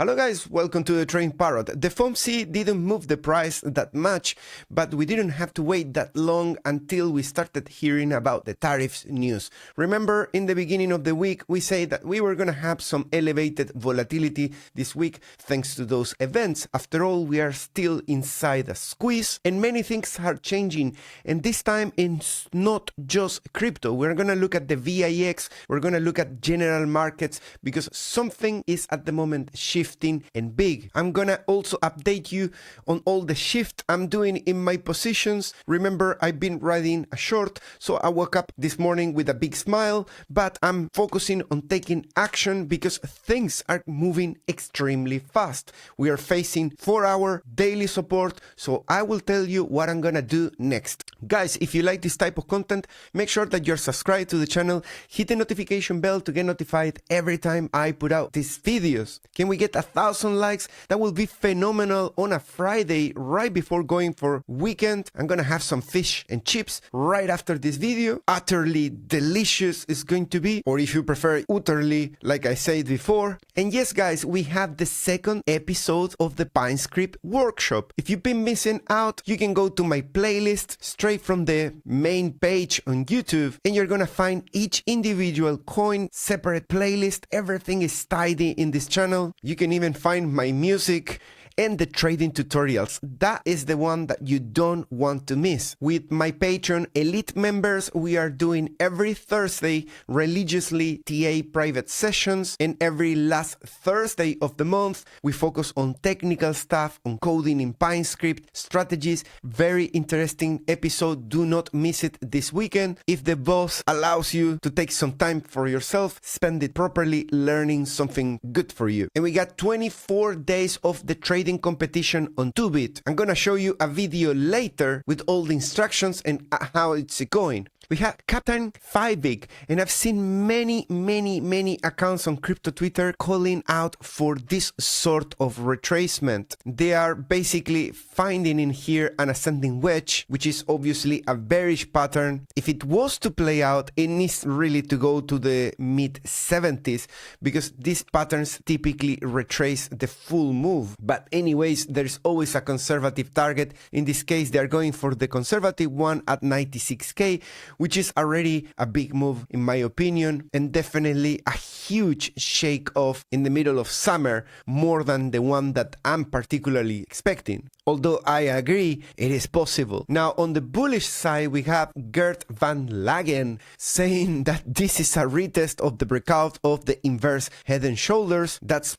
Hello guys, welcome to the Trading Parrot. The FOMC didn't move the price that much, but we didn't have to wait that long until we started hearing about the tariffs news. Remember, in the beginning of the week, we said that we were going to have some elevated volatility this week thanks to those events. After all, we are still inside a squeeze and many things are changing. And this time it's not just crypto. We're going to look at the VIX, we're going to look at general markets because something is at the moment shifting and big. I'm gonna also update you on all the shift I'm doing in my positions. Remember, I've been riding a short, so I woke up this morning with a big smile, but I'm focusing on taking action because things are moving extremely fast. We are facing 4-hour daily support, so I will tell you what I'm gonna do next. Guys, if you like this type of content, make sure that you're subscribed to the channel, hit the notification bell to get notified every time I put out these videos. Can we get 1,000 likes? That will be phenomenal on a Friday right before going for weekend. I'm gonna have some fish and chips right after this video. Utterly delicious it's going to be, or if you prefer utterly, like I said before. And yes guys, we have the second episode of the PineScript workshop. If you've been missing out, you can go to my playlist straight from the main page on YouTube and you're gonna find each individual coin separate playlist. Everything is tidy in this channel. You can even find my music and the trading tutorials. That is the one that you don't want to miss. With my Patreon elite members, we are doing every Thursday religiously TA private sessions, and every last Thursday of the month we focus on technical stuff, on coding in PineScript, strategies. Very interesting episode. Do not miss it this weekend. If the boss allows you to take some time for yourself, spend it properly learning something good for you. And we got 24 days of the trading competition on 2bit. I'm gonna show you a video later with all the instructions and how it's going. We have Captain 5big, and I've seen many accounts on crypto Twitter calling out for this sort of retracement. They are basically finding in here an ascending wedge, which is obviously a bearish pattern. If it was to play out, it needs really to go to the mid 70s because these patterns typically retrace the full move. But anyways, there's always a conservative target. In this case, they are going for the conservative one at 96k, which is already a big move in my opinion, and definitely a huge shake off in the middle of summer, more than the one that I'm particularly expecting. Although I agree, it is possible. Now, on the bullish side, we have Gert van Lagen saying that this is a retest of the breakout of the inverse head and shoulders. That's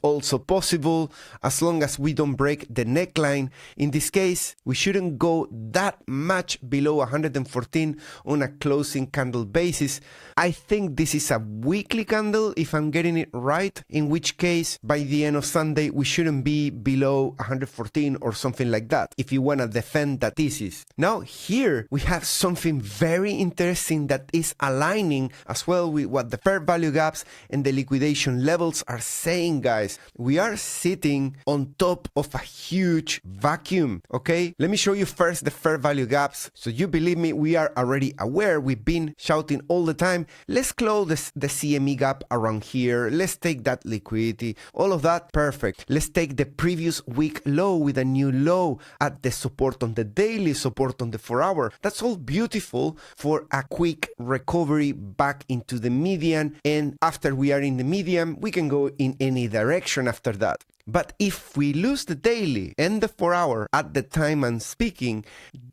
also possible as long as we don't break the neckline. In this case, we shouldn't go that much below 114 on a closing candle basis. I think this is a weekly candle, if I'm getting it right, in which case, by the end of Sunday, we shouldn't be below 114 or something like that, if you want to defend that thesis. Now here we have something very interesting that is aligning as well with what the fair value gaps and the liquidation levels are saying, guys. We are sitting on top of a huge vacuum, okay? Let me show you first the fair value gaps, so you believe me, we are already aware. We've been shouting all the time, let's close the CME gap around here, let's take that liquidity, all of that, perfect. Let's take the previous week low with a new low at the support on the daily, support on the 4-hour. That's all beautiful for a quick recovery back into the median, and after we are in the median, we can go in any direction after that. But if we lose the daily and the 4-hour at the time I'm speaking,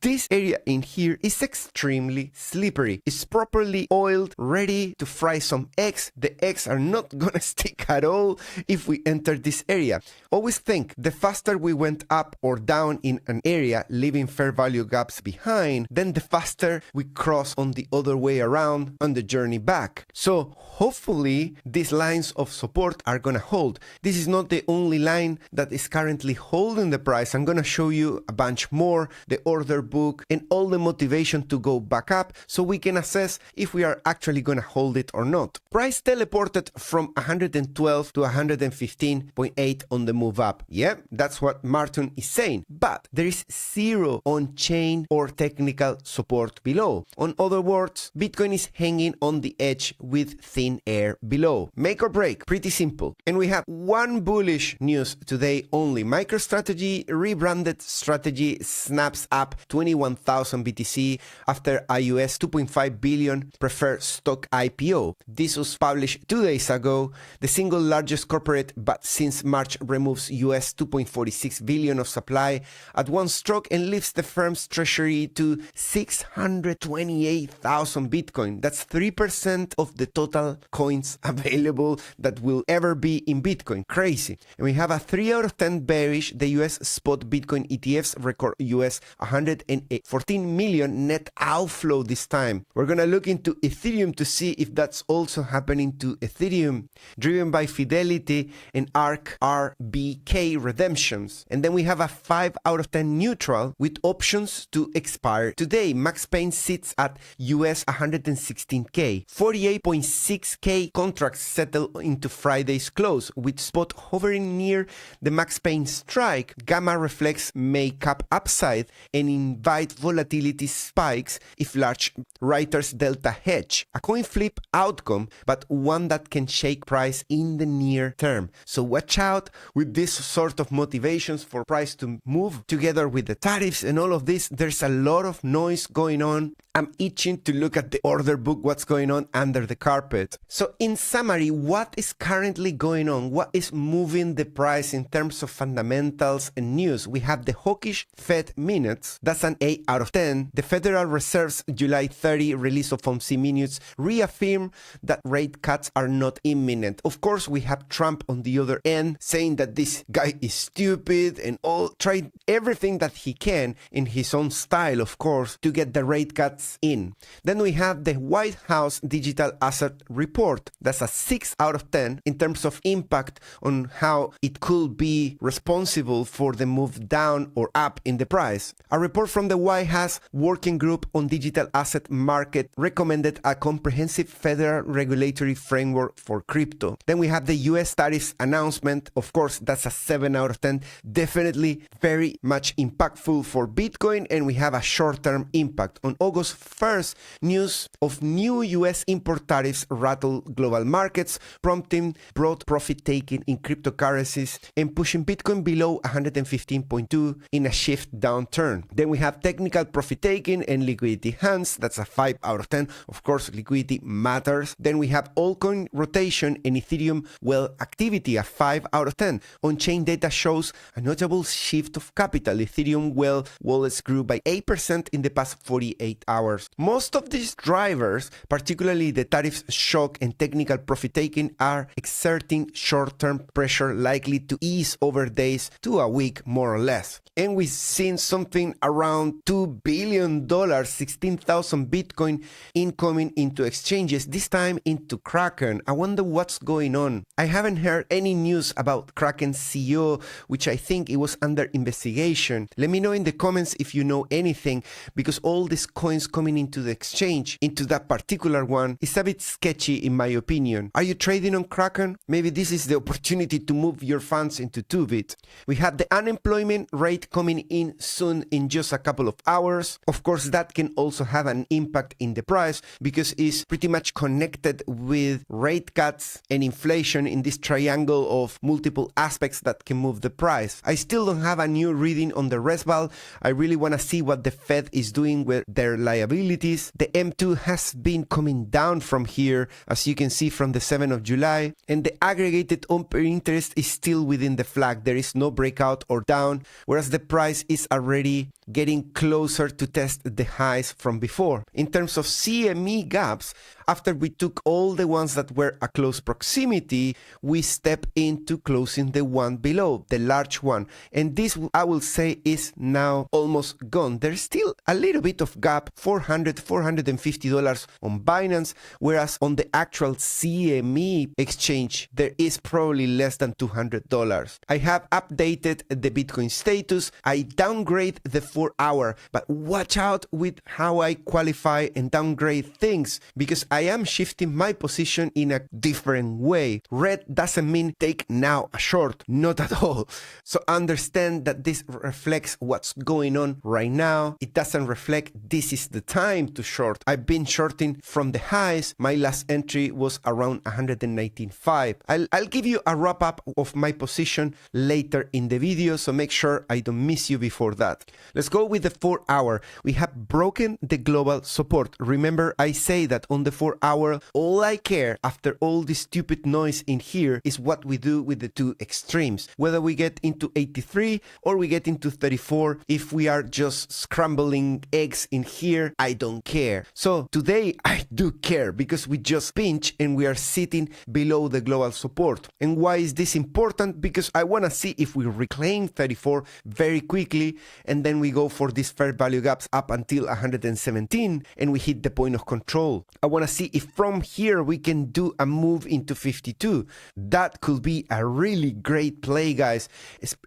this area in here is extremely slippery. It's properly oiled, ready to fry some eggs. The eggs are not gonna stick at all if we enter this area. Always think, the faster we went up or down in an area, leaving fair value gaps behind, then the faster we cross on the other way around on the journey back. So hopefully these lines of support are gonna hold. This is not the only line that is currently holding the price. I'm gonna show you a bunch more, the order book and all the motivation to go back up so we can assess if we are actually gonna hold it or not. Price teleported from 112 to 115.8 on the move up. Yeah, that's what Martin is saying, but there is zero on-chain or technical support below. In other words, Bitcoin is hanging on the edge with thin air below. Make or break, pretty simple. And we have one bullish news today only. MicroStrategy rebranded strategy snaps up 21,000 BTC after a US 2.5 billion preferred stock IPO. This was published 2 days ago. The single largest corporate, but since March removes US 2.46 billion of supply at one stroke and lifts the firm's treasury to 628,000 Bitcoin. That's 3% of the total coins available that will ever be in Bitcoin. Crazy. And we have a 3 out of 10 bearish. The US spot Bitcoin ETFs record US 114 million net outflow this time. We're gonna look into Ethereum to see if that's also happening to Ethereum, driven by Fidelity and ARK RBK redemptions. And then we have a 5 out of 10 neutral with options to expire today. Max Pain sits at US 116k. 48.6k contracts settle into Friday's close, with spot hovering near the Max Pain strike. Gamma reflex may cap upside and invite volatility spikes if large writers delta hedge. A coin flip outcome, but one that can shake price in the near term. So watch out with this sort of motivations for price to move together with the tariffs and all of this. There's a lot of noise going on. I'm itching to look at the order book, what's going on under the carpet. So in summary, what is currently going on? What is moving the price in terms of fundamentals and news? We have the hawkish Fed minutes. That's an 8 out of 10. The Federal Reserve's July 30 release of FOMC minutes reaffirm that rate cuts are not imminent. Of course, we have Trump on the other end saying that this guy is stupid and all, tried everything that he can in his own style, of course, to get the rate cuts in. Then we have the White House Digital Asset Report. That's a 6 out of 10 in terms of impact on how it could be responsible for the move down or up in the price. A report from the White House Working Group on Digital Asset Market recommended a comprehensive federal regulatory framework for crypto. Then we have the US tariffs announcement. Of course, that's a 7 out of 10. Definitely very much impactful for Bitcoin, and we have a short-term impact. On August 1st, news of new US import tariffs rattled global markets, prompting broad profit-taking in cryptocurrencies and pushing Bitcoin below 115.2 in a shift downturn. Then we have technical profit-taking and liquidity hands. That's a 5 out of 10. Of course, liquidity matters. Then we have altcoin rotation and Ethereum well activity, a 5 out of 10. On-chain data shows a notable shift of capital. Ethereum well wallets grew by 8% in the past 48 hours. Most of these drivers, particularly the tariffs shock and technical profit-taking, are exerting short-term pressure likely to ease over days to a week more or less. And we've seen something around $2 billion, 16,000 Bitcoin incoming into exchanges, this time into Kraken. I wonder what's going on. I haven't heard any news about Kraken's CEO, which I think it was under investigation. Let me know in the comments if you know anything, because all these coins coming into the exchange, into that particular one, is a bit sketchy in my opinion. Are you trading on Kraken? Maybe this is the opportunity to move your funds into 2bit. We have the unemployment rate coming in soon in just a couple of hours. Of course, that can also have an impact in the price because it's pretty much connected with rate cuts and inflation in this triangle of multiple aspects that can move the price. I still don't have a new reading on the RESVAL. I really want to see what the Fed is doing with their liabilities. The M2 has been coming down from here, as you can see from the 7th of July, and the aggregated open interest is still within the flag. There is no breakout or down, whereas the price is already getting closer to test the highs from before. In terms of CME gaps, After we took all the ones that were a close proximity, we step into closing the one below, the large one. And this, I will say, is now almost gone. There's still a little bit of gap, $450 on Binance, whereas on the actual CME exchange, there is probably less than $200. I have updated the Bitcoin status. I downgrade the 4-hour, but watch out with how I qualify and downgrade things, because I am shifting my position in a different way. Red doesn't mean take now a short, not at all. So understand that this reflects what's going on right now. It doesn't reflect this is the time to short. I've been shorting from the highs. My last entry was around 119.5. I'll give you a wrap up of my position later in the video, so make sure I don't miss you before that. Let's go with the 4-hour. We have broken the global support. Remember, I say that on the 4-hour, all I care after all this stupid noise in here is what we do with the two extremes. Whether we get into 83 or we get into 34, if we are just scrambling eggs in here, I don't care. So today I do care because we just pinch and we are sitting below the global support. And why is this important? Because I want to see if we reclaim 34 very quickly and then we go for these fair value gaps up until 117 and we hit the point of control. I want to see if from here we can do a move into 52. That could be a really great play, guys.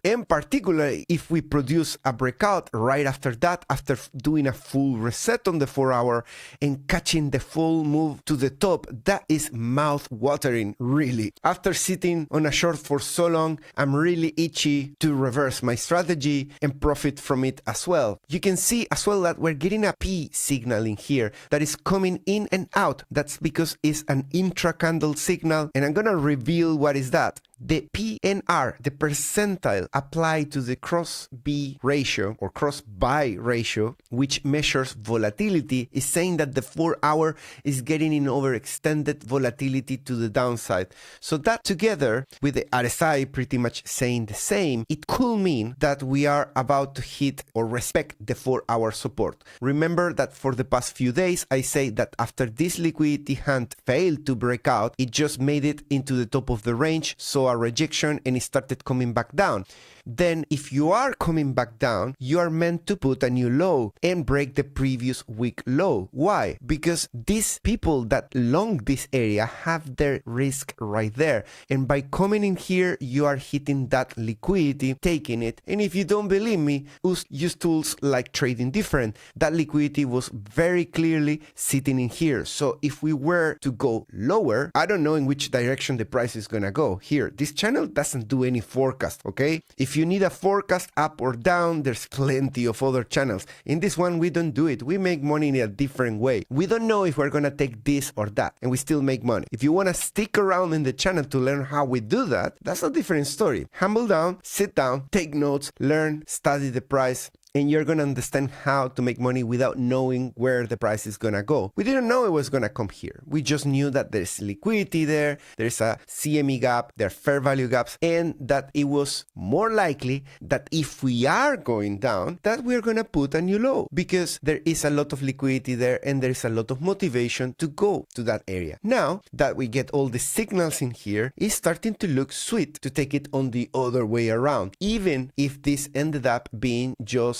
In particular, if we produce a breakout right after that, after doing a full reset on the 4-hour and catching the full move to the top, that is mouth-watering, really. After sitting on a short for so long, I'm really itchy to reverse my strategy and profit from it as well. You can see as well that we're getting a P signal in here that is coming in and out. That's because it's an intra-candle signal, and I'm gonna reveal what is that. The PNR, the percentile applied to the cross-B ratio or cross-buy ratio, which measures volatility, is saying that the 4-hour is getting in overextended volatility to the downside. So that together with the RSI pretty much saying the same, it could mean that we are about to hit or respect the 4-hour support. Remember that for the past few days, I say that after this liquidity hunt failed to break out, it just made it into the top of the range, so a rejection, and it started coming back down. Then if you are coming back down, you are meant to put a new low and break the previous week low. Why? Because these people that long this area have their risk right there. And by coming in here, you are hitting that liquidity, taking it. And if you don't believe me, use tools like Trading Different. That liquidity was very clearly sitting in here. So if we were to go lower, I don't know in which direction the price is going to go. Here, this channel doesn't do any forecast, okay? If you need a forecast up or down, there's plenty of other channels. In this one, we don't do it. We make money in a different way. We don't know if we're going to take this or that, and we still make money. If you want to stick around in the channel to learn how we do that, that's a different story. Humble down, sit down, take notes, learn, study the price, and you're going to understand how to make money without knowing where the price is going to go. We didn't know it was going to come here. We just knew that there's liquidity there, there's a CME gap, there are fair value gaps, and that it was more likely that if we are going down, that we're going to put a new low because there is a lot of liquidity there and there is a lot of motivation to go to that area. Now that we get all the signals in here, it's starting to look sweet to take it on the other way around, even if this ended up being just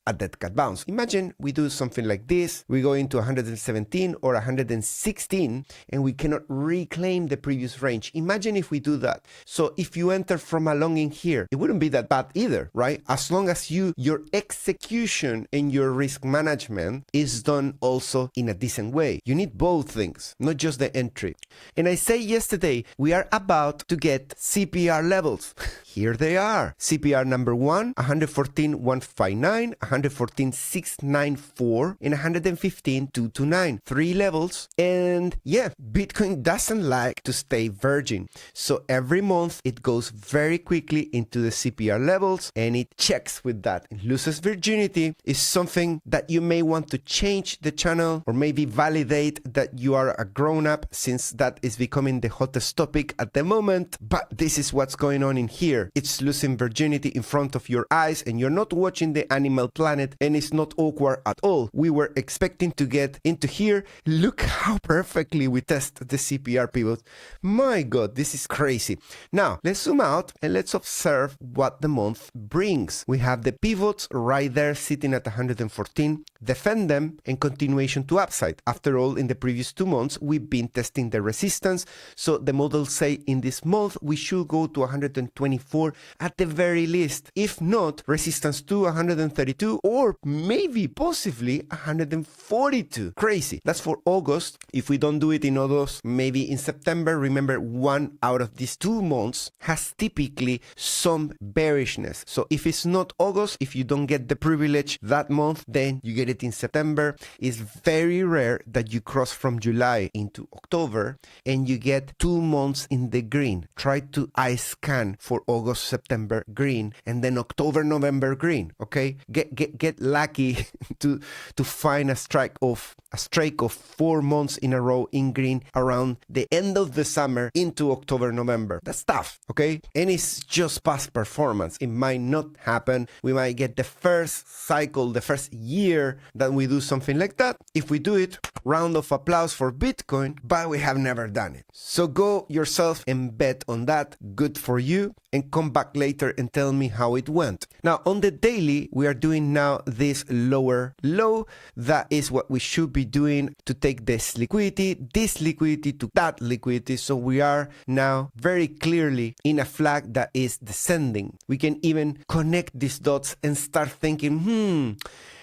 a dead cat bounce. Imagine we do something like this, we go into 117 or 116 and we cannot reclaim the previous range. Imagine if we do that. So if you enter from a long in here, it wouldn't be that bad either, right? As long as your execution and your risk management is done also in a decent way. You need both things, not just the entry. And I say yesterday, we are about to get CPR levels. Here they are. CPR number 1, 114.159, 114.694, and 115.229. 3 levels. And yeah, Bitcoin doesn't like to stay virgin. So every month it goes very quickly into the CPR levels and it checks with that. It loses virginity is something that you may want to change the channel or maybe validate that you are a grown-up, since that is becoming the hottest topic at the moment. But this is what's going on in here. here. It's losing virginity in front of your eyes and you're not watching the Animal Planet, and it's not awkward at all. We were expecting to get into here. Look how perfectly we test the SOPR pivot. My God, this is crazy. Now, let's zoom out and let's observe what the month brings. We have the pivots right there sitting at 114, defend them, and continuation to upside. After all, in the previous 2 months, we've been testing the resistance. So the models say in this month, we should go to 124 at the very least. If not, resistance to 132 or maybe possibly 142. Crazy. That's for August. If we don't do it in August, maybe in September. Remember, 1 out of these 2 months has typically some bearishness. So if it's not August, if you don't get the privilege that month, then you get it in September. It's very rare that you cross from July into October and you get 2 months in the green. Try to eye scan for August, September green, and then October, November green. Okay, get lucky to find a streak of 4 months in a row in green around the end of the summer into October, November. That's tough. Okay, and it's just past performance. It might not happen. We might get the first cycle, the first year that we do something like that. If we do it, round of applause for Bitcoin, but we have never done it. So go yourself and bet on that. Good for you. And come back later and tell me how it went. Now, on the daily, we are doing now this lower low. That is what we should be doing to take this liquidity to that liquidity. So we are now very clearly in a flag that is descending. We can even connect these dots and start thinking,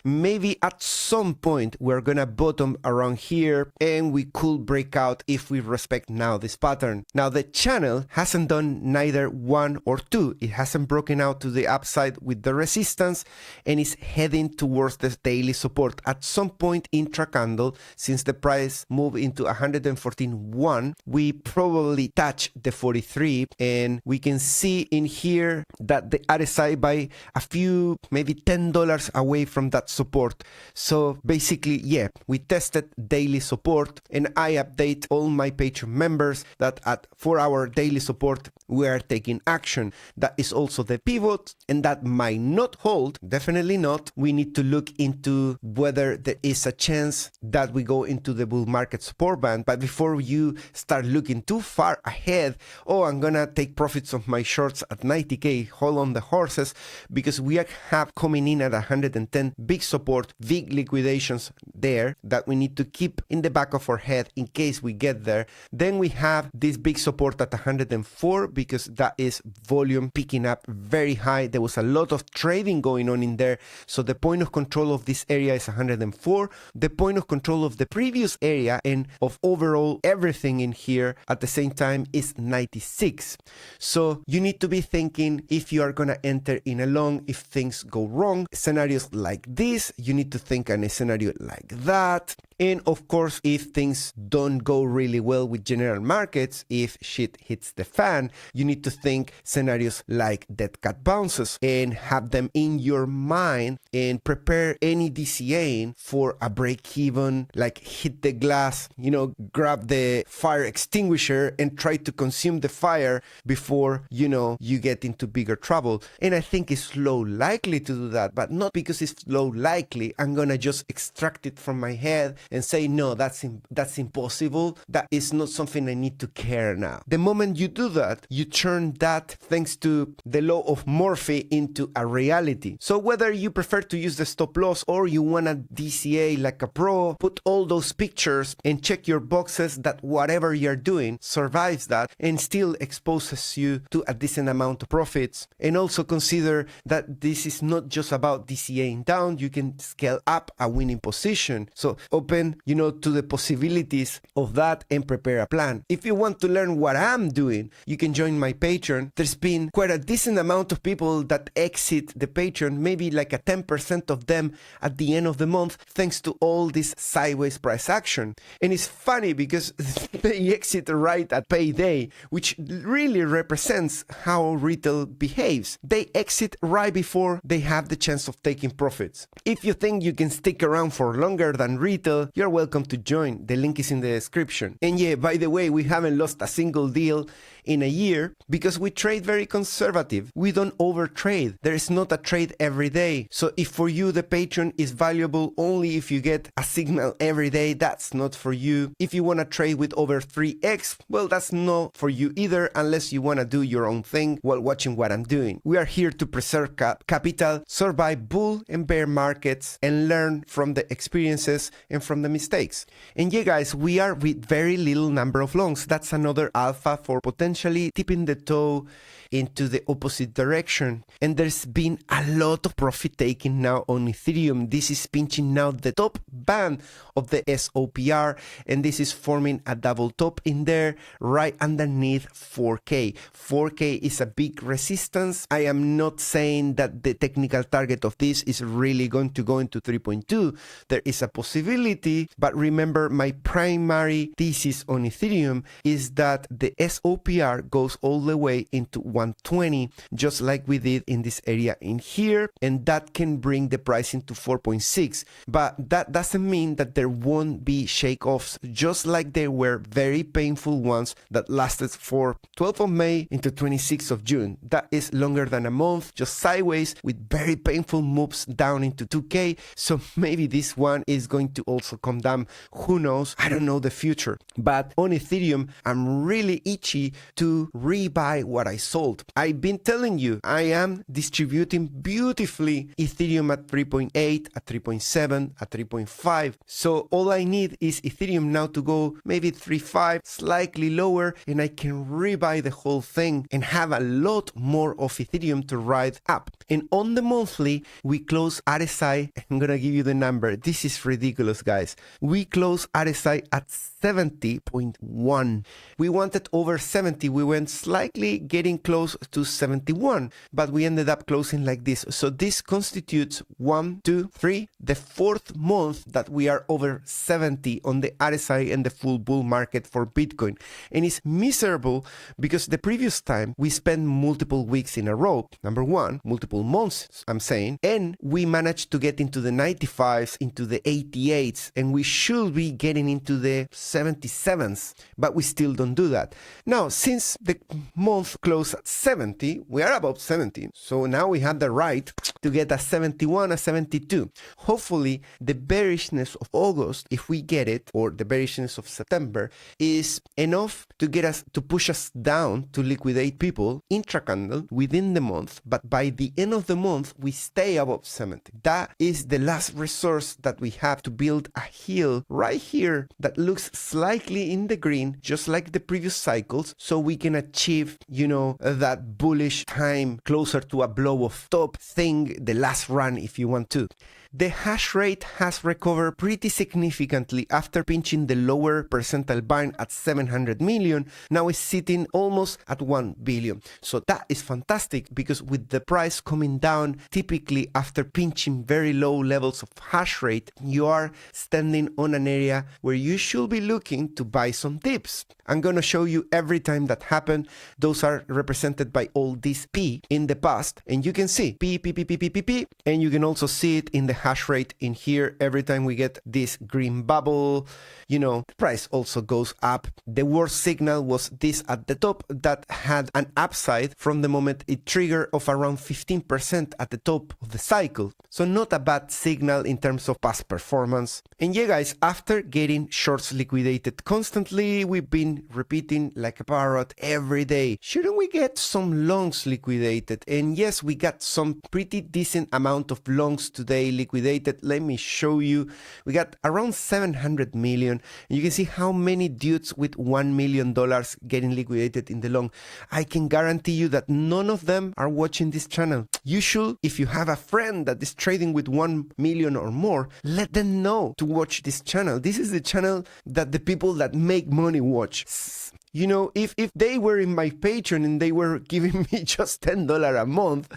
maybe at some point we're gonna bottom around here and we could break out if we respect now this pattern. Now the channel hasn't done neither 1 or 2. It hasn't broken out to the upside with the resistance and is heading towards the daily support. At some point intra-candle, since the price moved into 114.1, we probably touch the 43 and we can see in here that the RSI by a few, maybe $10 away from that support. So basically, yeah, we tested daily support and I update all my Patreon members that at 4-hour daily support, we are taking action. That is also the pivot and that might not hold, definitely not. We need to look into whether there is a chance that we go into the bull market support band. But before you start looking too far ahead, oh, I'm gonna take profits of my shorts at 90K, hold on the horses, because we have coming in at 110 big support, big liquidations there that we need to keep in the back of our head in case we get there. Then we have this big support at 104 because that is volume picking up very high. There was a lot of trading going on in there. So the point of control of this area is 104. The point of control of the previous area and of overall everything in here at the same time is 96. So you need to be thinking if you are going to enter in a long, if things go wrong, scenarios like this, you need to think in a scenario like that. And of course, if things don't go really well with general markets, if shit hits the fan, you need to think scenarios like dead cat bounces and have them in your mind and prepare any DCA for a break even, like hit the glass, grab the fire extinguisher and try to consume the fire before, you get into bigger trouble. And I think it's low likely to do that, but not because it's low likely. I'm going to just extract it from my head and say, no, that's impossible. That is not something I need to care now. The moment you do that, you turn that, thanks to the law of Murphy, into a reality. So whether you prefer to use the stop loss or you want a DCA like a pro, put all those pictures and check your boxes that whatever you're doing survives that and still exposes you to a decent amount of profits. And also consider that this is not just about DCAing down. You can scale up a winning position. So open, to the possibilities of that and prepare a plan. If you want to learn what I'm doing, you can join my Patreon. There's been quite a decent amount of people that exit the Patreon, maybe like a 10% of them at the end of the month, thanks to all this sideways price action. And it's funny because they exit right at payday, which really represents how retail behaves. They exit right before they have the chance of taking profits. If you think you can stick around for longer than retail, you're welcome to join. The link is in the description. And yeah, by the way, we haven't lost a single deal in a year because we trade very conservative. We don't overtrade. There is not a trade every day. So if for you the Patreon is valuable only if you get a signal every day, that's not for you. If you want to trade with over 3x, well, that's not for you either, unless you want to do your own thing while watching what I'm doing. We are here to preserve capital, survive bull and bear markets, and learn from the experiences and from the mistakes. And yeah, guys, we are with very little number of longs. That's another alpha for potentially tipping the toe into the opposite direction. And there's been a lot of profit taking now on Ethereum. This is pinching now the top band of the SOPR, and this is forming a double top in there right underneath 4K. 4K is a big resistance. I am not saying that the technical target of this is really going to go into 3.2. There is a possibility, but remember, my primary thesis on Ethereum is that the SOPR goes all the way into 120, just like we did in this area in here, and that can bring the price into 4.6. But that doesn't mean that there won't be shake-offs, just like there were very painful ones that lasted for 12th of May into 26th of June. That is longer than a month, just sideways with very painful moves down into 2K. So maybe this one is going to also come down. Who knows? I don't know the future. But on Ethereum, I'm really itchy to rebuy what I sold. I've been telling you, I am distributing beautifully Ethereum at 3.8, at 3.7, at 3.5. So all I need is Ethereum now to go maybe 3.5, slightly lower, and I can rebuy the whole thing and have a lot more of Ethereum to ride up. And on the monthly, we close RSI. I'm gonna give you the number. This is ridiculous, guys. We close RSI at 70.1. We wanted over 70. We went slightly getting close to 71, but we ended up closing like this. So this constitutes 1, 2, 3, the fourth month that we are over 70 on the RSI and the full bull market for Bitcoin. And it's miserable because the previous time we spent multiple weeks in a row, number one, multiple months, I'm saying, and we managed to get into the 95s, into the 88s, and we should be getting into the 77s, but we still don't do that. Now, since the month closed at 70, we are above 70, so now we have the right to get a 71, a 72. Hopefully, the bearishness of August, if we get it, or the bearishness of September, is enough to get us, to push us down to liquidate people intra-candle within the month, but by the end of the month, we stay above 70. That is the last resource that we have to build a hill right here that looks slightly in the green, just like the previous cycles, so we can achieve, you know, that bullish time closer to a blow of top thing, the last run if you want to. The hash rate has recovered pretty significantly after pinching the lower percentile bind at 700 million. Now it's sitting almost at 1 billion. So that is fantastic because with the price coming down, typically after pinching very low levels of hash rate, you are standing on an area where you should be looking to buy some dips. I'm going to show you every time that happened. Those are represented by all these P in the past. And you can see P, P, P, P, P, P, P. And you can also see it in the hash rate in here. Every time we get this green bubble, you know, the price also goes up. The worst signal was this at the top that had an upside from the moment it triggered of around 15% at the top of the cycle. So not a bad signal in terms of past performance. And yeah, guys, after getting shorts liquidated constantly, we've been repeating like a parrot every day, shouldn't we get some longs liquidated? And yes, we got some pretty decent amount of longs today liquidated. Let me show you. We got around 700 million. And you can see how many dudes with $1 million getting liquidated in the long. I can guarantee you that none of them are watching this channel. You should, if you have a friend that is trading with 1 million or more, let them know to watch this channel. This is the channel that the people that make money watch. You know, if they were in my Patreon and they were giving me just $10 a month,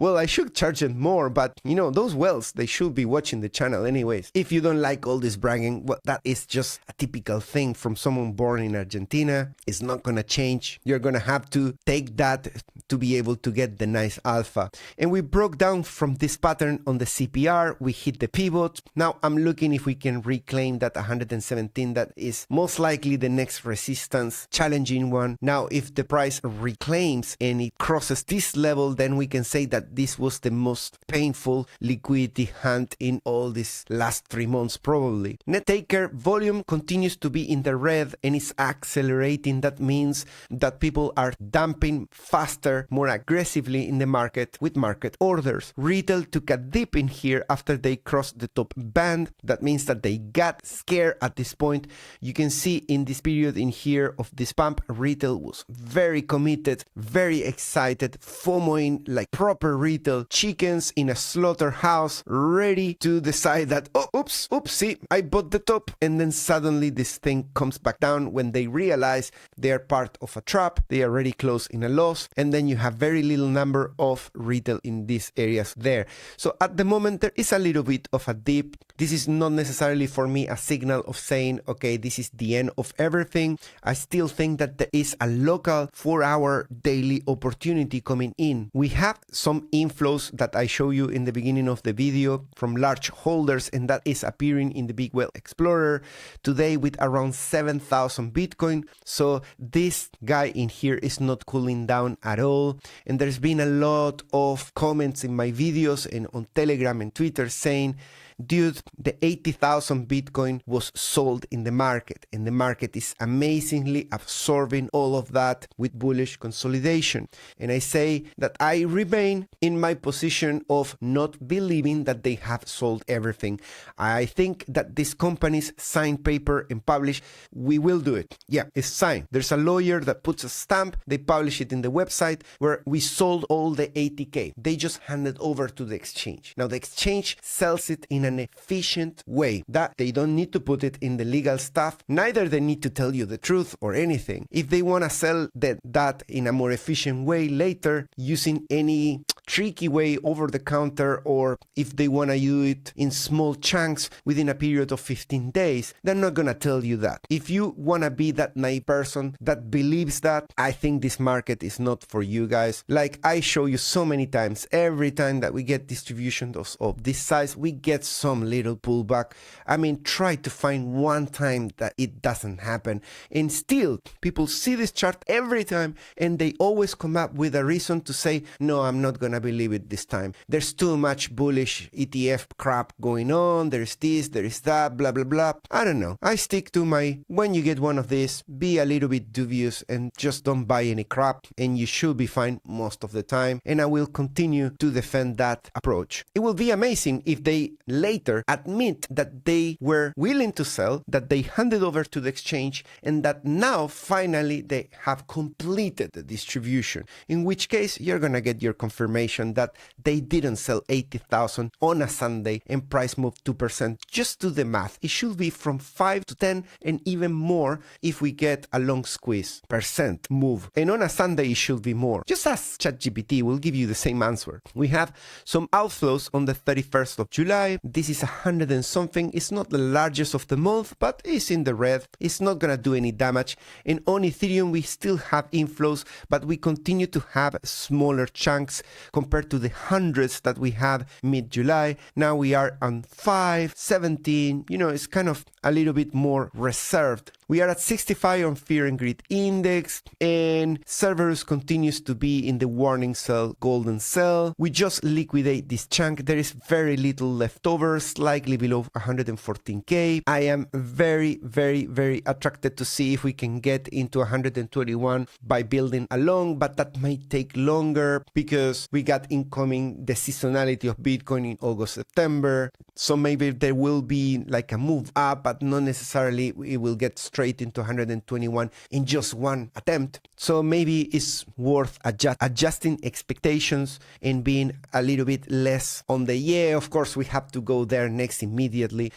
Well, I should charge them more, but you know, those whales, they should be watching the channel anyways. If you don't like all this bragging, well, that is just a typical thing from someone born in Argentina. It's not gonna change. You're gonna have to take that to be able to get the nice alpha. And we broke down from this pattern on the CPR. We hit the pivot. Now I'm looking if we can reclaim that 117. That is most likely the next resistance, challenging one. Now, if the price reclaims and it crosses this level, then we can say that this was the most painful liquidity hunt in all these last 3 months probably. Net taker volume continues to be in the red and is accelerating. That means that people are dumping faster, more aggressively in the market with market orders. Retail took a dip in here after they crossed the top band. That means that they got scared at this point. You can see in this period in here of this pump, retail was very committed, very excited, FOMOing like proper retail chickens in a slaughterhouse, ready to decide that, oh, oopsie, I bought the top. And then suddenly this thing comes back down when they realize they are part of a trap, they are already close in a loss, and then you have very little number of retail in these areas there. So at the moment there is a little bit of a dip. This is not necessarily for me a signal of saying, okay, this is the end of everything. I still think that there is a local 4-hour daily opportunity coming in. We have some inflows that I show you in the beginning of the video from large holders, and that is appearing in the Big Whale Explorer today with around 7,000 Bitcoin. So this guy in here is not cooling down at all. And there's been a lot of comments in my videos and on Telegram and Twitter saying, dude, the 80,000 Bitcoin was sold in the market, and the market is amazingly absorbing all of that with bullish consolidation. And I say that I remain in my position of not believing that they have sold everything. I think that these companies sign paper and publish, we will do it. Yeah, it's signed. There's a lawyer that puts a stamp, they publish it in the website where we sold all the 80K. They just hand it over to the exchange. Now the exchange sells it in an efficient way that they don't need to put it in the legal stuff, neither they need to tell you the truth or anything. If they want to sell that in a more efficient way later using any tricky way over the counter, or if they want to do it in small chunks within a period of 15 days, they're not going to tell you that. If you want to be that naive person that believes that, I think this market is not for you guys. Like I show you so many times, every time that we get distributions of this size, we get some little pullback. I mean, try to find one time that it doesn't happen. And still, people see this chart every time and they always come up with a reason to say, no, I'm not going to believe it this time. There's too much bullish ETF crap going on. There's this, there is that, blah, blah, blah. I don't know. I stick to my, when you get one of these, be a little bit dubious and just don't buy any crap, and you should be fine most of the time. And I will continue to defend that approach. It will be amazing if they later admit that they were willing to sell, that they handed over to the exchange, and that now finally they have completed the distribution, in which case you're gonna get your confirmation that they didn't sell 80,000 on a Sunday and price moved 2%. Just do the math. It should be from 5 to 10 and even more if we get a long squeeze percent move. And on a Sunday it should be more. Just ask ChatGPT, will give you the same answer. We have some outflows on the 31st of July. This is 100 and something. It's not the largest of the month, but it's in the red. It's not gonna do any damage. And on Ethereum we still have inflows, but we continue to have smaller chunks compared to the hundreds that we had mid-July. Now we are on 5, 17, you know, it's kind of a little bit more reserved. We are at 65 on Fear and Greed Index, and Cerberus continues to be in the warning cell, golden cell. We just liquidate this chunk. There is very little left over, slightly below 114K. I am very, very, very attracted to see if we can get into 121 by building a long, but that might take longer because we got incoming the seasonality of Bitcoin in August, September. So maybe there will be like a move up, but not necessarily it will get straight into 121 in just one attempt. So maybe it's worth adjusting expectations and being a little bit less on the, yeah, of course we have to go there next immediately.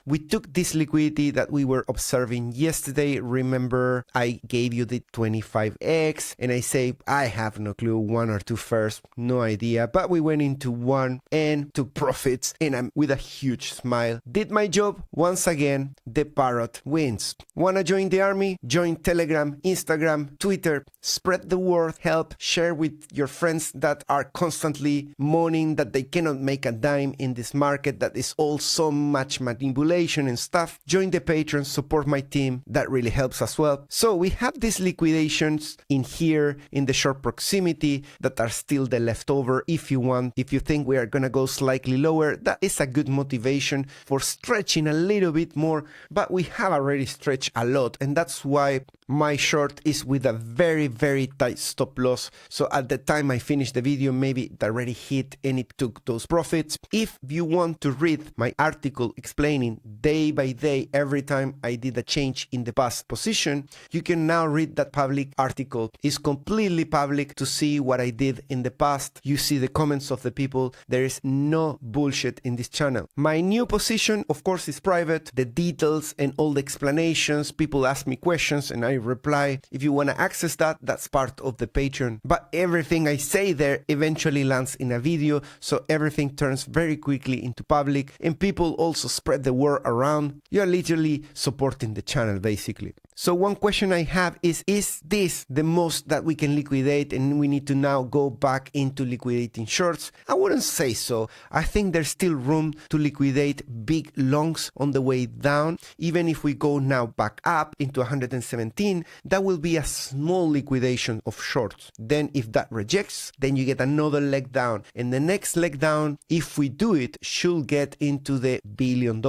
we took this liquidity that we were observing yesterday. Remember, I gave you the 25x and I say, I have no clue, 1 or 2 first, no idea, but we went into one and took profits, and I'm with a huge smile. Did my job. Once again, the parrot wins. Wanna join the army? Join Telegram, Instagram, Twitter, spread the word, help, share with your friends that are constantly moaning that they cannot make a dime in this market, that is all so much manipulation and stuff. Join the Patreon, support my team, that really helps as well. So we have these liquidations in here in the short proximity that are still the leftover. If you want, if you think we are gonna go slightly lower, that is a good motivation for stretching a little bit more, but we have already stretched a lot, and that's why my short is with a very tight stop loss. So at the time I finished the video, maybe it already hit and it took those profits. If you want to read my article explaining day by day every time I did a change in the past position, you can now read that public article. It's completely public to see what I did in the past. You see the comments of the people. There is no bullshit in this channel. My new position, of course, is private. The details and all the explanations, people ask me questions and I reply. If you want to access that, that's part of the Patreon. But everything I say there eventually lands in a video, so everything turns very quickly into public, and people also spread the word around. You're literally supporting the channel, basically. So one question I have is this the most that we can liquidate and we need to now go back into liquidating shorts? I wouldn't say so. I think there's still room to liquidate big longs on the way down. Even if we go now back up into 117, that will be a small liquidation of shorts. Then if that rejects, then you get another leg down. And the next leg down, if we do it, should get into the $1 billion.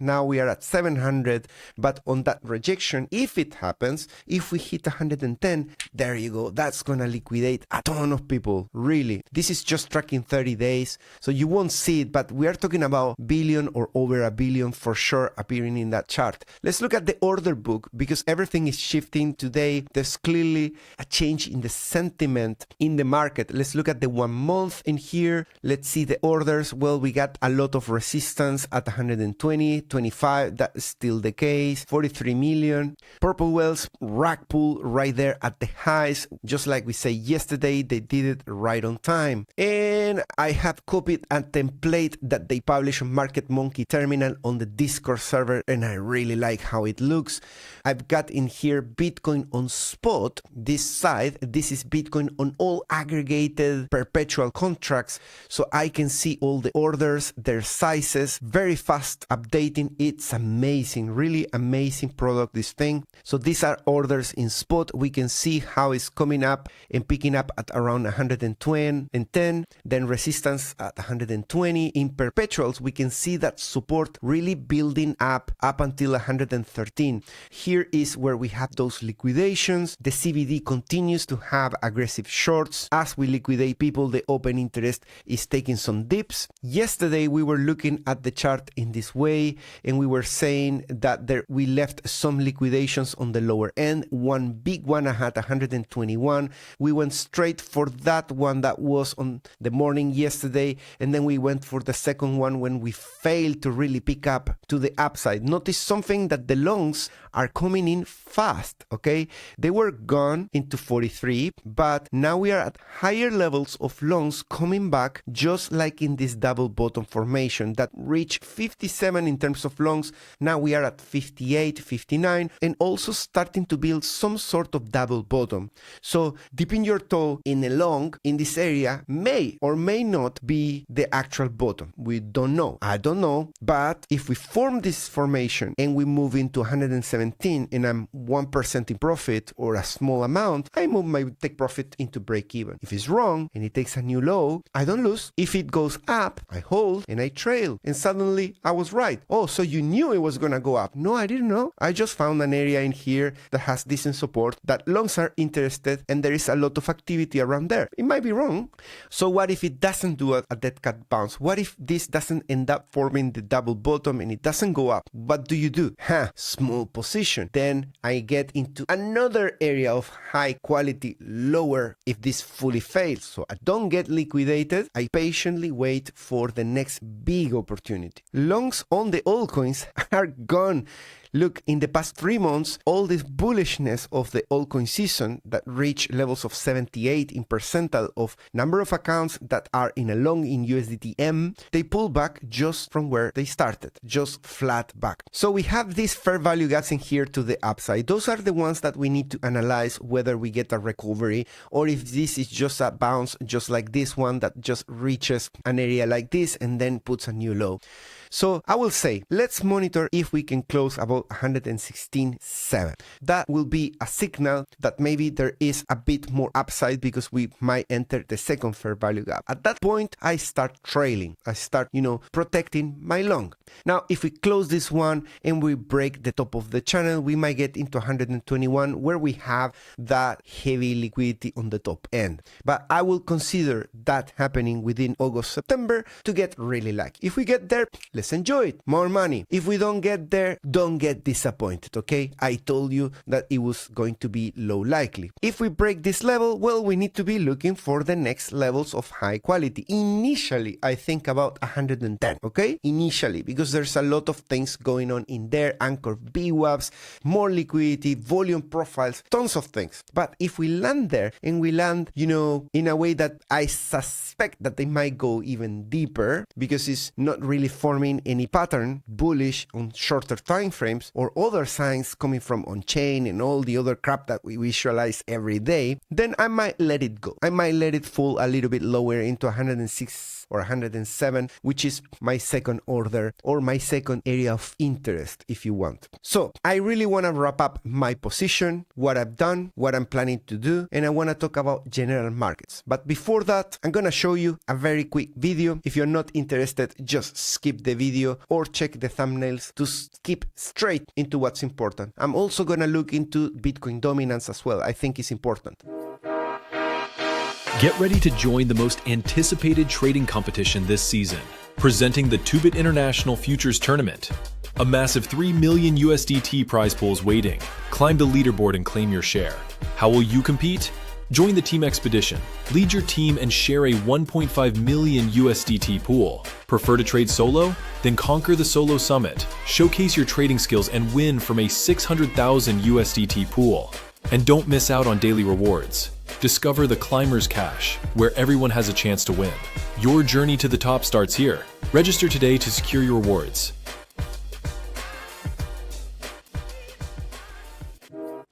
Now we are at 700, but on that rejection, if it happens, if we hit 110, there you go. That's gonna liquidate a ton of people. Really, this is just tracking 30 days, so you won't see it, but we are talking about billion or over $1 billion for sure appearing in that chart. Let's look at the order book, because everything is shifting today. There's clearly a change in the sentiment in the market. Let's look at the 1 month in here. Let's see the orders. Well, we got a lot of resistance at 120, 25. That is still the case. 43 million. Purple whales, rag pull right there at the highs. Just like we said yesterday, they did it right on time. And I have copied a template that they publish on Market Monkey Terminal on the Discord server, and I really like how it looks. I've got in here Bitcoin on spot. This side, this is Bitcoin on all aggregated perpetual contracts, so I can see all the orders, their sizes, very fast updating. It's amazing, really amazing product, this thing. So these are orders in spot. We can see how it's coming up and picking up at around 120 and 10, then resistance at 120. In perpetuals, we can see that support really building up until 113. Here is where we have those liquidations. The CBD continues to have aggressive shorts. As we liquidate people, the open interest is taking some dips. Yesterday, we were looking at the chart in this way, and we were saying that we left some liquidations on the lower end. One big one at 121. We went straight for that one that was on the morning yesterday, and then we went for the second one when we failed to really pick up to the upside. Notice something, that the longs are coming in fast, okay? They were gone into 43, but now we are at higher levels of longs coming back, just like in this double bottom formation that reached 57 in terms of longs. Now we are at 58, 59, and also starting to build some sort of double bottom. So dipping your toe in a long in this area may or may not be the actual bottom. We don't know. I don't know. But if we form this formation and we move into 117 and I'm 1% in profit or a small amount, I move my take profit into break even. If it's wrong and it takes a new low, I don't lose. If it goes up, I hold and I trail. And suddenly I was right. Oh, so you knew it was gonna go up. No, I didn't know. I just found an area in here that has decent support, that longs are interested, and there is a lot of activity around there. It might be wrong. So what if it doesn't do a dead cat bounce? What if this doesn't end up forming the double bottom and it doesn't go up? What do you do? Small position. position. Then I get into another area of high quality lower if this fully fails. So I don't get liquidated. I patiently wait for the next big opportunity. Longs on the altcoins are gone. Look, in the past 3 months, all this bullishness of the altcoin season that reached levels of 78 in percentile of number of accounts that are in a long in USDT-M, they pull back just from where they started, just flat back. So we have these fair value gaps in here to the upside. Those are the ones that we need to analyze whether we get a recovery or if this is just a bounce, just like this one that just reaches an area like this and then puts a new low. So I will say, let's monitor if we can close about 116.7. That will be a signal that maybe there is a bit more upside because we might enter the second fair value gap. At that point, I start trailing. I start, protecting my long. Now, if we close this one and we break the top of the channel, we might get into 121 where we have that heavy liquidity on the top end. But I will consider that happening within August, September to get really lucky. If we get there, let's enjoy it. More money. If we don't get there, don't get disappointed, okay? I told you that it was going to be low likely. If we break this level, well, we need to be looking for the next levels of high quality. Initially, I think about 110, okay? Initially, because there's a lot of things going on in there, anchor VWAPs, more liquidity, volume profiles, tons of things. But if we land there and we land, in a way that I suspect that they might go even deeper because it's not really forming any pattern bullish on shorter time frames or other signs coming from on-chain and all the other crap that we visualize every day, then I might let it go. I might let it fall a little bit lower into 106 or 107, which is my second order or my second area of interest, if you want. So I really want to wrap up my position, what I've done, what I'm planning to do, and I want to talk about general markets. But before that, I'm going to show you a very quick video. If you're not interested, just skip the video or check the thumbnails to skip straight into what's important. I'm also going to look into Bitcoin dominance as well. I think it's important. Get ready to join the most anticipated trading competition this season, presenting the 2-Bit International Futures Tournament. A massive 3 million USDT prize pool is waiting. Climb the leaderboard and claim your share. How will you compete? Join the team expedition, lead your team and share a 1.5 million USDT pool. Prefer to trade solo? Then conquer the solo summit. Showcase your trading skills and win from a 600,000 USDT pool. And don't miss out on daily rewards. Discover the Climbers Cash, where everyone has a chance to win. Your journey to the top starts here. Register today to secure your rewards.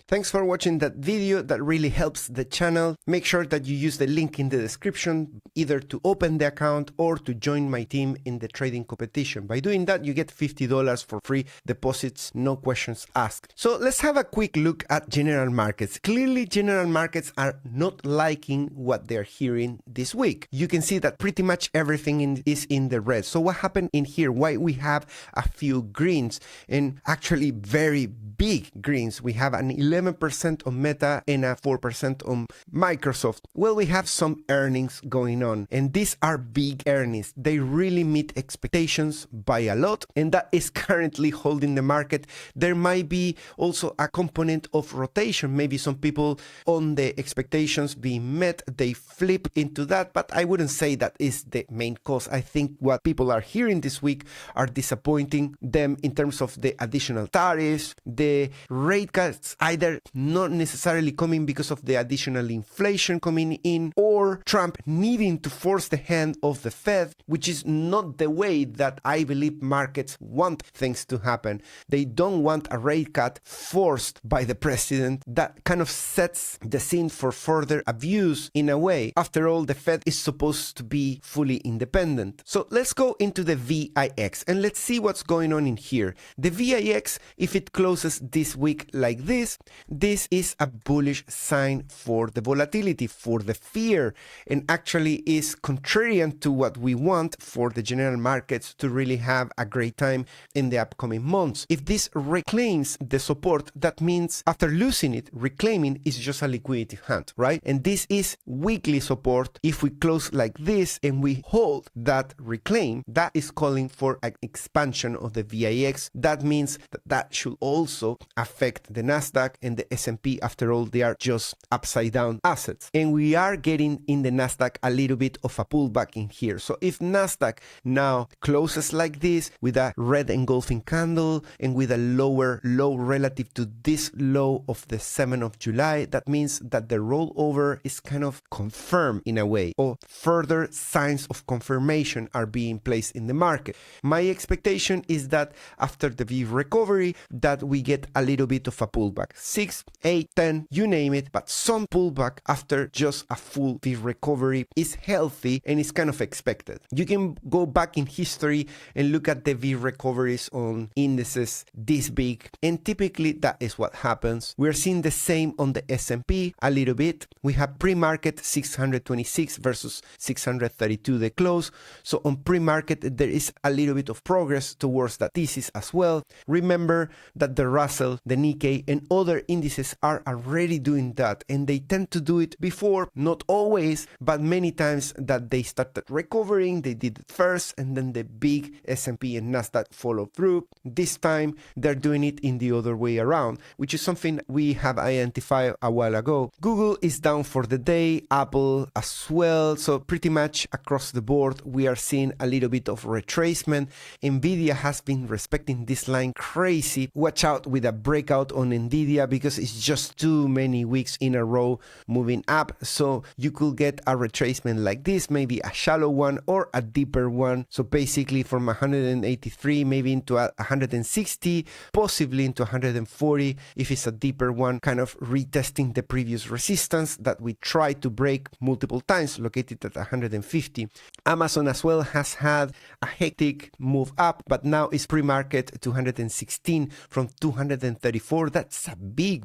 Thanks for watching that video. That really helps the channel. Make sure that you use the link in the description either to open the account or to join my team in the trading competition. By doing that, you get $50 for free deposits, no questions asked. So let's have a quick look at general markets. Clearly, general markets are not liking what they're hearing this week. You can see that pretty much everything is in the red. So what happened in here? Why we have a few greens and actually very big greens? We have an 11% on Meta and a 4% on Microsoft. Well, we have some earnings going on, and these are big earnings. They really meet expectations by a lot, and that is currently holding the market. There might be also a component of rotation. Maybe some people on the expectations being met, they flip into that, but I wouldn't say that is the main cause. I think what people are hearing this week are disappointing them in terms of the additional tariffs, the rate cuts, either not necessarily coming because of the additional inflation coming in, or Trump needing to force the hand of the Fed, which is not the way that I believe markets want things to happen. They don't want a rate cut forced by the president. That kind of sets the scene for further abuse in a way. After all, the Fed is supposed to be fully independent. So let's go into the VIX and let's see what's going on in here. The VIX, if it closes this week like this, This is a bullish sign for the volatility, for the fear, and actually is contrarian to what we want for the general markets to really have a great time in the upcoming months. If this reclaims the support, that means after losing it, reclaiming is just a liquidity hunt, right? And this is weekly support. If we close like this and we hold that reclaim, that is calling for an expansion of the VIX. That means that should also affect the Nasdaq and the S&P. After all, they are just upside down assets. And we are getting in the Nasdaq a little bit of a pullback in here. So if Nasdaq now closes like this with a red engulfing candle and with a lower low relative to this low of the 7th of July, that means that the rollover is kind of confirmed in a way, or further signs of confirmation are being placed in the market. My expectation is that after the V recovery, that we get a little bit of a pullback, 6, 8, 10, you name it, but some pullback after just a full V recovery is healthy and is kind of expected. You can go back in history and look at the V recoveries on indices this big, and typically that is what happens. We're seeing the same on the S&P a little bit. We have pre-market 626 versus 632 the close. So on pre-market there is a little bit of progress towards that thesis as well. Remember that the Russell, the Nikkei, and other indices are already doing that, and they tend to do it before, not always, but many times that they started recovering, they did it first, and then the big S&P and Nasdaq follow through. This time they're doing it in the other way around, which is something we have identified a while ago. Google is down for the day, Apple as well, so pretty much across the board we are seeing a little bit of retracement. Nvidia has been respecting this line crazy. Watch out with a breakout on Nvidia because it's just too many weeks in a row moving up, so you could get a retracement like this, maybe a shallow one or a deeper one. So basically from 183 maybe into 160, possibly into 140 if it's a deeper one, kind of retesting the previous resistance that we tried to break multiple times, located at 150. Amazon as well has had a hectic move up, but now is pre-market 216 from 234. That's a big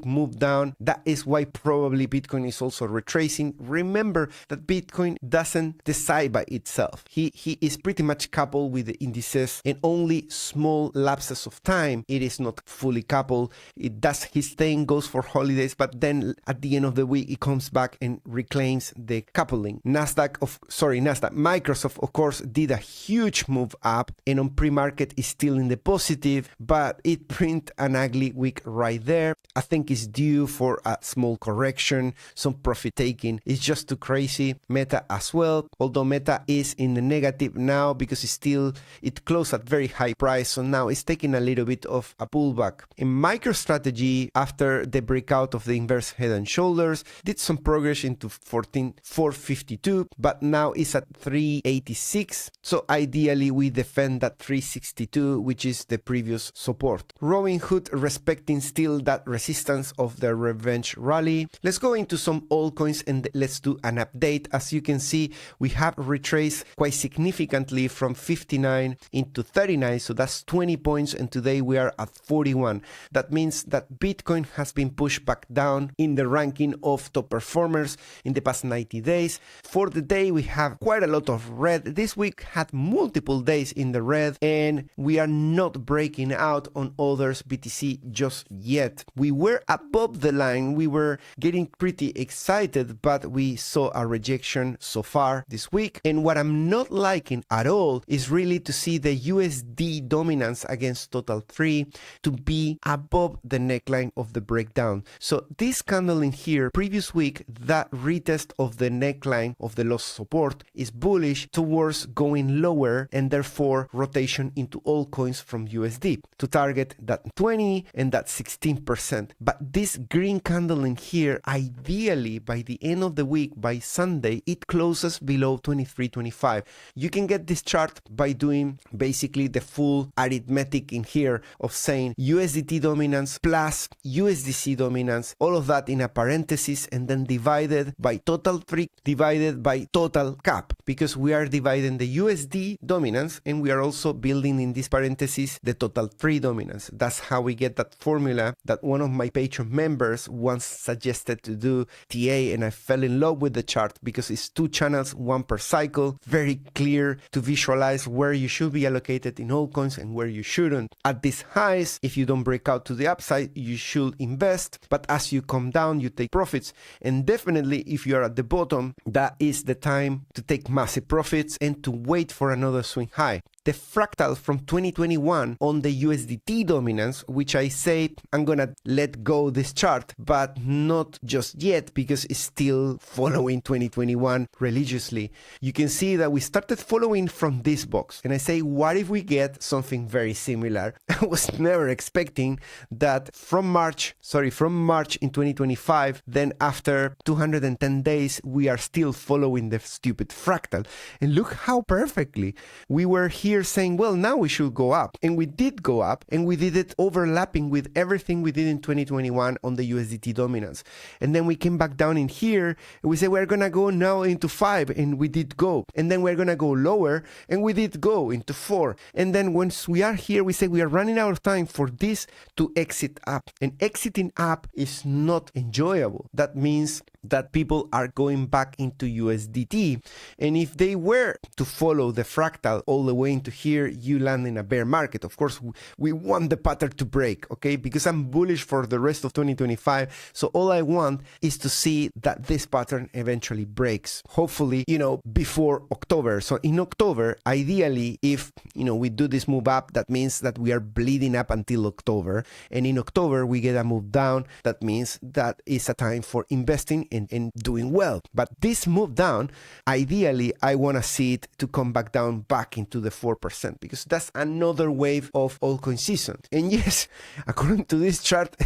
move down. That is why probably Bitcoin is also retracing. Remember that Bitcoin doesn't decide by itself. He is pretty much coupled with the indices, and only small lapses of time it is not fully coupled. It does his thing, goes for holidays, but then at the end of the week it comes back and reclaims the coupling. Microsoft of course did a huge move up, and on pre-market is still in the positive, but it print an ugly wick right there. I think it's due for a small correction, some profit taking. It's just too crazy. Meta as well, although Meta is in the negative now because it closed at very high price, so now it's taking a little bit of a pullback. In MicroStrategy, after the breakout of the inverse head and shoulders, did some progress into 452, but now it's at 386. So ideally we defend that 362, which is the previous support. Robinhood respecting still that resistance of the revenge rally. Let's go into some altcoins and let's do an update. As you can see, we have retraced quite significantly from 59 into 39, so that's 20 points, and today we are at 41. That means that Bitcoin has been pushed back down in the ranking of top performers in the past 90 days. For the day we have quite a lot of red. This week had multiple days in the red, and we are not breaking out on others BTC just yet. We were above the line, we were getting pretty excited, but we saw a rejection so far this week. And what I'm not liking at all is really to see the USD dominance against total 3 to be above the neckline of the breakdown. So this candle in here, previous week, that retest of the neckline of the lost support is bullish towards going lower, and therefore rotation into altcoins from USD to target that 20 and that 16%. But this green candle in here, ideally by the end of the week, by Sunday, it closes below 23.25. You can get this chart by doing basically the full arithmetic in here of saying USDT dominance plus USDC dominance, all of that in a parenthesis, and then divided by total 3 divided by total cap, because we are dividing the USD dominance and we are also building in this parenthesis the total 3 dominance. That's how we get that formula that that one of my Patreon members once suggested to do TA, and I fell in love with the chart because it's 2 channels, 1 per cycle, very clear to visualize where you should be allocated in altcoins and where you shouldn't. At these highs, if you don't break out to the upside, you should invest, but as you come down, you take profits. And definitely if you are at the bottom, that is the time to take massive profits and to wait for another swing high. The fractal from 2021 on the USDT dominance, which I say I'm gonna let go this chart, but not just yet because it's still following 2021 religiously. You can see that we started following from this box. And I say, what if we get something very similar? I was never expecting that from March in 2025, then after 210 days, we are still following the stupid fractal. And look how perfectly we were here saying, well, now we should go up. And we did go up, and we did it overlapping with everything we did in 2021 on the USDT dominance. And then we came back down in here, and we said, we're going to go now into 5, and we did go. And then we're going to go lower, and we did go into 4. And then once we are here, we say we are running out of time for this to exit up. And exiting up is not enjoyable. That means that people are going back into USDT. And if they were to follow the fractal all the way into here, you land in a bear market. Of course, we want the pattern to break, okay? Because I'm bullish for the rest of 2025. So all I want is to see that this pattern eventually breaks. Hopefully, before October. So in October, ideally, if, we do this move up, that means that we are bleeding up until October. And in October, we get a move down. That means that is a time for investing and doing well. But this move down, ideally, I want to see it to come back into the 4% because that's another wave of altcoin season. And yes, according to this chart,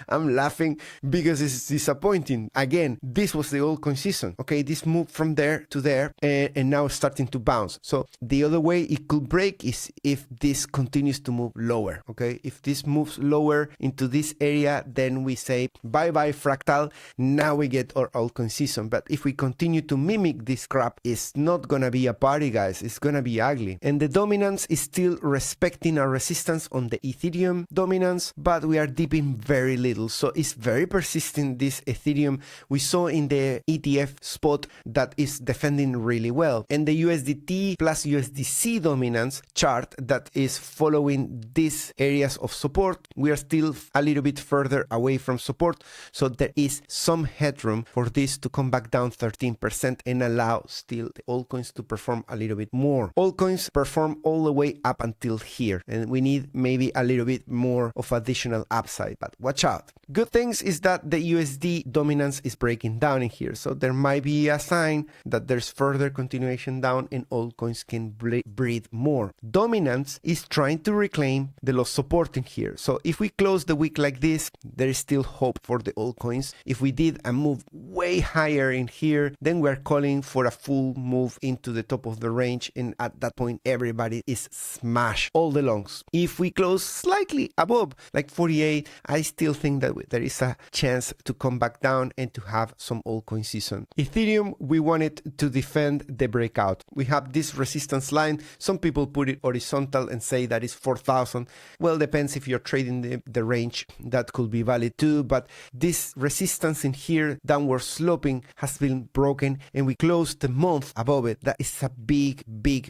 I'm laughing because it's disappointing. Again, this was the altcoin season. Okay, this moved from there to there and now starting to bounce. So the other way it could break is if this continues to move lower. Okay, if this moves lower into this area, then we say bye-bye fractal. Now we get our altcoin season. But if we continue to mimic this crap, it's not gonna be a party, guys. It's gonna be ugly. And the dominance is still respecting our resistance on the Ethereum dominance, but we are dipping very little. So it's very persistent, this Ethereum. We saw in the ETF spot that is defending really well. And the USDT plus USDC dominance chart that is following these areas of support, we are still a little bit further away from support. So there is some headroom for this to come back down 13% and allow still the altcoins to perform a little bit more. Altcoins perform all the way up until here, and we need maybe a little bit more of additional upside, but watch out. Good things is that the USD dominance is breaking down in here, so there might be a sign that there's further continuation down and altcoins can breathe more. Dominance is trying to reclaim the lost support in here, so if we close the week like this, there is still hope for the altcoins. If we did a move way higher in here, then we're calling for a full move into the top of the range, and at that point everybody is smashed, all the longs. If we close slightly above like 48, I still think that there is a chance to come back down and to have some altcoin season. Ethereum, we wanted to defend the breakout. We have this resistance line. Some people put it horizontal and say that is 4,000. Well, depends if you're trading the range, that could be valid too, but this resistance in here, downward sloping, has been broken and we closed the month above it. That is a big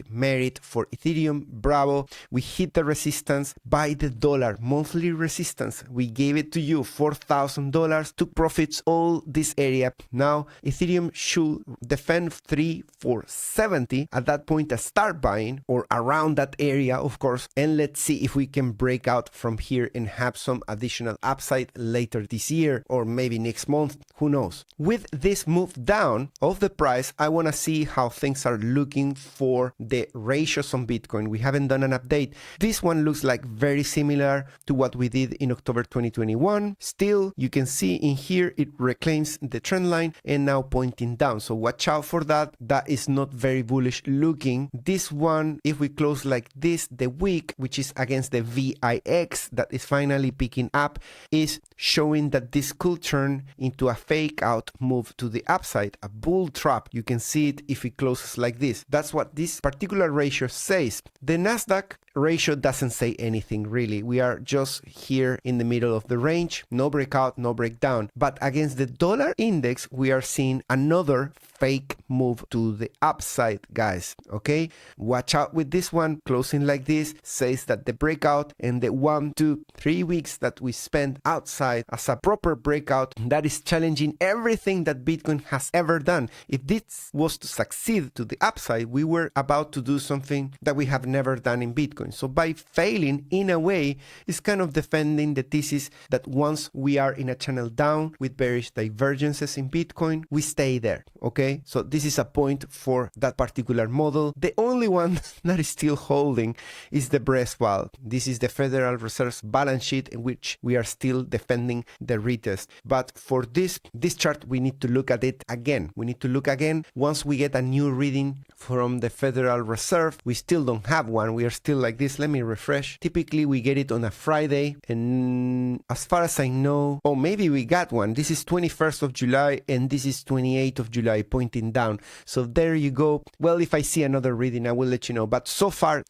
merit for Ethereum. Bravo. We hit the resistance by the dollar monthly resistance. We gave it to you, $4,000, took profits all this area. Now Ethereum should defend 3,470 at that point, start buying or around that area, of course, and let's see if we can break out from here and have some additional upside later this year or maybe next month, who knows. With this move down of the price, I want to see how things are looking for the ratios on Bitcoin. We haven't done an update. This one looks like very similar to what we did in October 2021. Still, you can see in here it reclaims the trend line and now pointing down. So watch out for that. That is not very bullish looking. This one, if we close like this, the week, which is against the VIX that is finally picking up, is showing that this could turn into a fake out move to the upside, a bull trap. You can see it if it closes like this. That's what this particular ratio says. The Nasdaq ratio doesn't say anything really. We are just here in the middle of the range, no breakout, no breakdown. But against the dollar index, we are seeing another fake move to the upside, guys. Okay, watch out with this one. Closing like this says that the breakout and the 1, 2, 3 weeks that we spent outside as a proper breakout, that is challenging everything that Bitcoin has ever done. If this was to succeed to the upside, we were about to do something that we have never done in Bitcoin. So by failing, in a way, it's kind of defending the thesis that once we are in a channel down with bearish divergences in Bitcoin, we stay there. Okay, so this is a point for that particular model. The only one that is still holding is the Breakout. This is the Federal Reserve's balance sheet in which we are still defending the retest. But for this chart, we need to look at it again. We need to look again once we get a new reading from the Federal Reserve. We still don't have one. We are still like this. Let me refresh. Typically, we get it on a Friday. And as far as I know, oh, maybe we got one. This is 21st of July and this is 28th of July, pointing down. So there you go. Well, if I see another reading, I will let you know. But so far,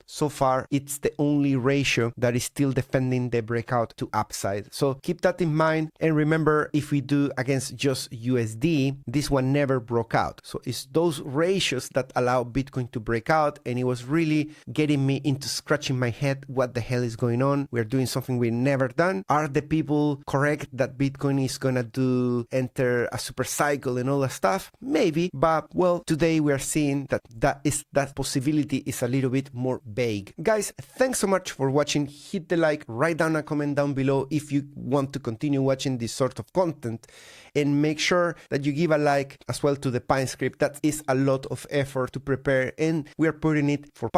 it's the only ratio that is still defending the breakout to upside. So keep that in mind. And remember, if we do against just USD, this one never broke out. So it's those ratios that allow Bitcoin to break out. And it was really getting me into scratching my head. What the hell is going on? We're doing something we've never done. Are the people correct that Bitcoin is gonna enter a super cycle and all that stuff? Maybe, but well, today we are seeing that possibility is a little bit more vague. Guys, thanks so much for watching. Hit the like, write down a comment down below if you want to continue watching this sort of content, and make sure that you give a like as well to the Pine script. That is a lot of effort to prepare, and we are putting it for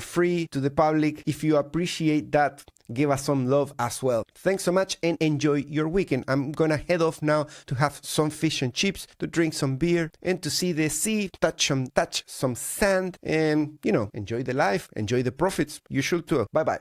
free to the public. If you appreciate that, give us some love as well. Thanks so much and enjoy your weekend. I'm gonna head off now to have some fish and chips, to drink some beer, and to see the sea, touch some sand, and enjoy the life, enjoy the profits. You should too. Bye bye.